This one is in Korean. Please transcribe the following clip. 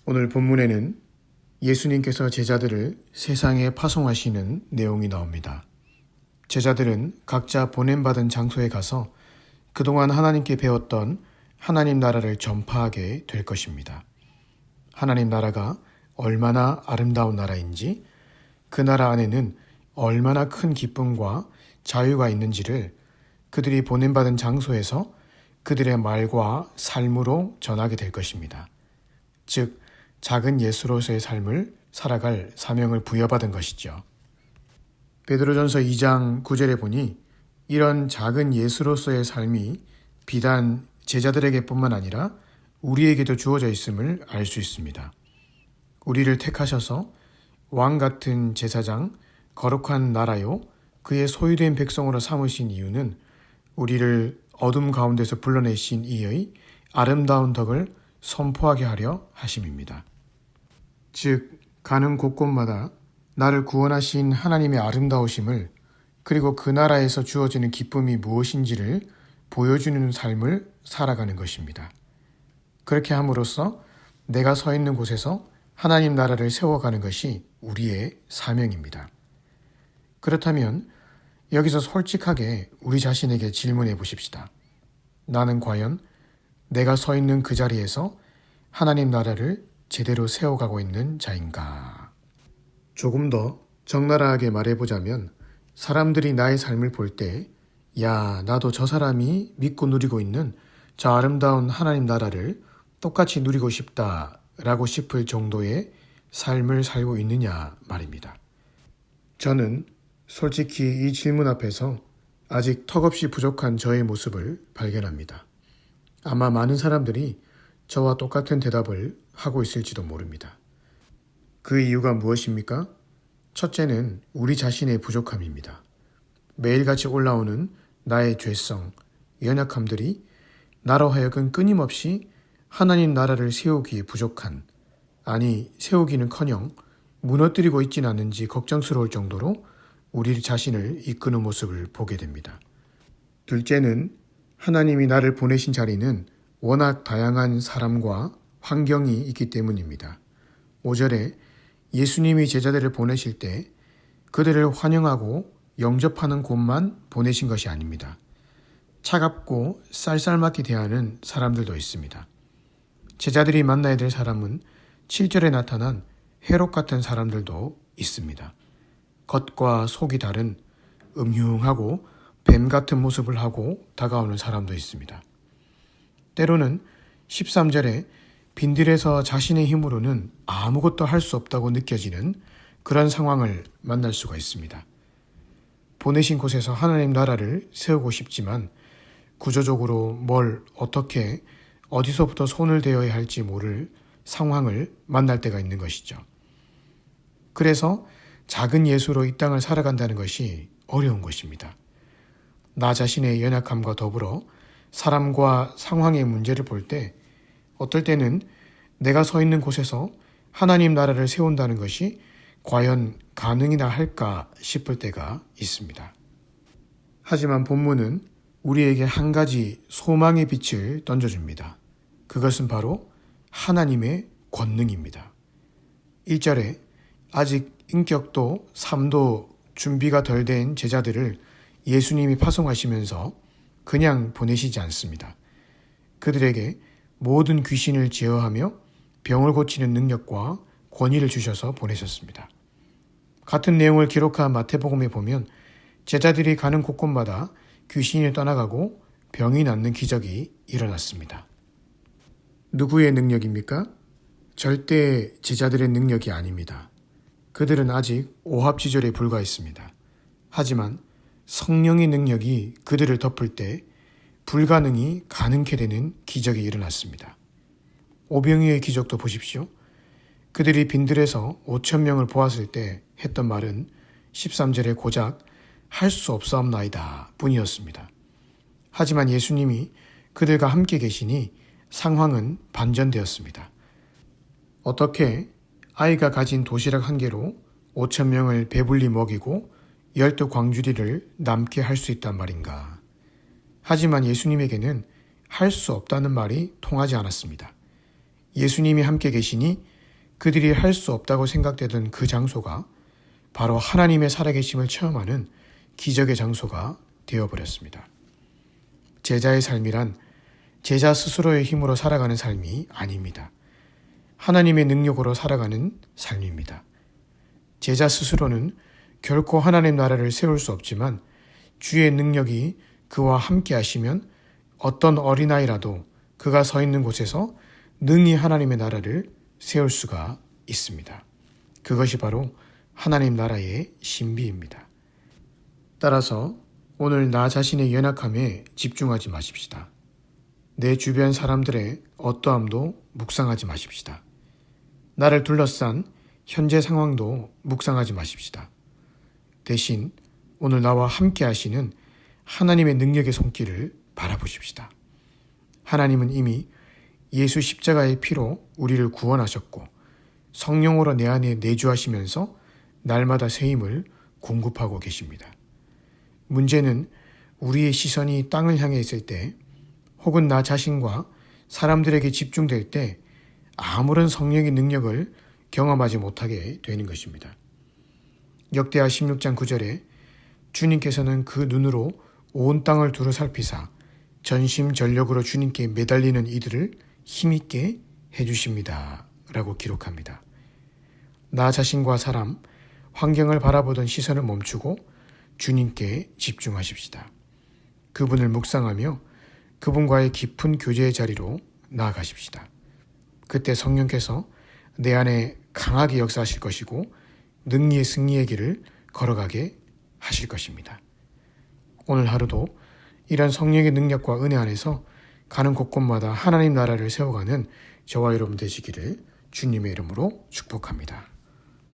오늘 본문에는 예수님께서 제자들을 세상에 파송하시는 내용이 나옵니다. 제자들은 각자 보냄받은 장소에 가서 그동안 하나님께 배웠던 하나님 나라를 전파하게 될 것입니다. 하나님 나라가 얼마나 아름다운 나라인지, 그 나라 안에는 얼마나 큰 기쁨과 자유가 있는지를 그들이 보냄받은 장소에서 그들의 말과 삶으로 전하게 될 것입니다. 즉, 작은 예수로서의 삶을 살아갈 사명을 부여받은 것이죠. 베드로전서 2장 9절에 보니 이런 작은 예수로서의 삶이 비단 제자들에게 뿐만 아니라 우리에게도 주어져 있음을 알 수 있습니다. 우리를 택하셔서 왕 같은 제사장, 거룩한 나라요, 그의 소유된 백성으로 삼으신 이유는 우리를 어둠 가운데서 불러내신 이의 아름다운 덕을 선포하게 하려 하심입니다. 즉, 가는 곳곳마다 나를 구원하신 하나님의 아름다우심을, 그리고 그 나라에서 주어지는 기쁨이 무엇인지를 보여주는 삶을 살아가는 것입니다. 그렇게 함으로써 내가 서 있는 곳에서 하나님 나라를 세워가는 것이 우리의 사명입니다. 그렇다면 여기서 솔직하게 우리 자신에게 질문해 보십시다. 나는 과연 내가 서 있는 그 자리에서 하나님 나라를 제대로 세워가고 있는 자인가? 조금 더 적나라하게 말해보자면 사람들이 나의 삶을 볼 때, 야, 나도 저 사람이 믿고 누리고 있는 저 아름다운 하나님 나라를 똑같이 누리고 싶다라고 싶을 정도의 삶을 살고 있느냐 말입니다. 저는 솔직히 이 질문 앞에서 아직 턱없이 부족한 저의 모습을 발견합니다. 아마 많은 사람들이 저와 똑같은 대답을 하고 있을지도 모릅니다. 그 이유가 무엇입니까? 첫째는 우리 자신의 부족함입니다. 매일같이 올라오는 나의 죄성, 연약함들이 나로 하여금 끊임없이 하나님 나라를 세우기에 부족한, 아니 세우기는커녕 무너뜨리고 있지는 않은지 걱정스러울 정도로 우리 자신을 이끄는 모습을 보게 됩니다. 둘째는 하나님이 나를 보내신 자리는 워낙 다양한 사람과 환경이 있기 때문입니다. 5절에 예수님이 제자들을 보내실 때 그들을 환영하고 영접하는 곳만 보내신 것이 아닙니다. 차갑고 쌀쌀맞게 대하는 사람들도 있습니다. 제자들이 만나야 될 사람은 7절에 나타난 해롭 같은 사람들도 있습니다. 겉과 속이 다른 음흉하고 뱀 같은 모습을 하고 다가오는 사람도 있습니다. 때로는 13절에 빈들에서 자신의 힘으로는 아무것도 할 수 없다고 느껴지는 그런 상황을 만날 수가 있습니다. 보내신 곳에서 하나님 나라를 세우고 싶지만 구조적으로 뭘 어떻게 어디서부터 손을 대어야 할지 모를 상황을 만날 때가 있는 것이죠. 그래서 작은 예수로 이 땅을 살아간다는 것이 어려운 것입니다. 나 자신의 연약함과 더불어 사람과 상황의 문제를 볼 때 어떨 때는 내가 서 있는 곳에서 하나님 나라를 세운다는 것이 과연 가능이나 할까 싶을 때가 있습니다. 하지만 본문은 우리에게 한 가지 소망의 빛을 던져줍니다. 그것은 바로 하나님의 권능입니다. 1절에 아직 인격도 삶도 준비가 덜 된 제자들을 예수님이 파송하시면서 그냥 보내시지 않습니다. 그들에게 모든 귀신을 제어하며 병을 고치는 능력과 권위를 주셔서 보내셨습니다. 같은 내용을 기록한 마태복음에 보면 제자들이 가는 곳곳마다 귀신이 떠나가고 병이 낫는 기적이 일어났습니다. 누구의 능력입니까? 절대 제자들의 능력이 아닙니다. 그들은 아직 오합지졸에 불과했습니다. 하지만 성령의 능력이 그들을 덮을 때 불가능이 가능케 되는 기적이 일어났습니다. 오병이의 기적도 보십시오. 그들이 빈들에서 5,000명을 보았을 때 했던 말은 13절에 고작 할 수 없사옵나이다 뿐이었습니다. 하지만 예수님이 그들과 함께 계시니 상황은 반전되었습니다. 어떻게 아이가 가진 도시락 한 개로 5,000명을 배불리 먹이고 12광주리를 남게 할 수 있단 말인가? 하지만 예수님에게는 할 수 없다는 말이 통하지 않았습니다. 예수님이 함께 계시니 그들이 할 수 없다고 생각되던 그 장소가 바로 하나님의 살아계심을 체험하는 기적의 장소가 되어버렸습니다. 제자의 삶이란 제자 스스로의 힘으로 살아가는 삶이 아닙니다. 하나님의 능력으로 살아가는 삶입니다. 제자 스스로는 결코 하나님 나라를 세울 수 없지만 주의 능력이 그와 함께 하시면 어떤 어린아이라도 그가 서 있는 곳에서 능히 하나님의 나라를 세울 수가 있습니다. 그것이 바로 하나님 나라의 신비입니다. 따라서 오늘 나 자신의 연약함에 집중하지 마십시다. 내 주변 사람들의 어떠함도 묵상하지 마십시다. 나를 둘러싼 현재 상황도 묵상하지 마십시다. 대신 오늘 나와 함께 하시는 하나님의 능력의 손길을 바라보십시다. 하나님은 이미 예수 십자가의 피로 우리를 구원하셨고 성령으로 내 안에 내주하시면서 날마다 새 힘을 공급하고 계십니다. 문제는 우리의 시선이 땅을 향해 있을 때 혹은 나 자신과 사람들에게 집중될 때 아무런 성령의 능력을 경험하지 못하게 되는 것입니다. 역대하 16장 9절에 주님께서는 그 눈으로 온 땅을 두루 살피사 전심전력으로 주님께 매달리는 이들을 힘있게 해주십니다. 라고 기록합니다. 나 자신과 사람, 환경을 바라보던 시선을 멈추고 주님께 집중하십시다. 그분을 묵상하며 그분과의 깊은 교제의 자리로 나아가십시다. 그때 성령께서 내 안에 강하게 역사하실 것이고 능리의 승리의 길을 걸어가게 하실 것입니다. 오늘 하루도 이런 성령의 능력과 은혜 안에서 가는 곳곳마다 하나님 나라를 세워가는 저와 여러분 되시기를 주님의 이름으로 축복합니다.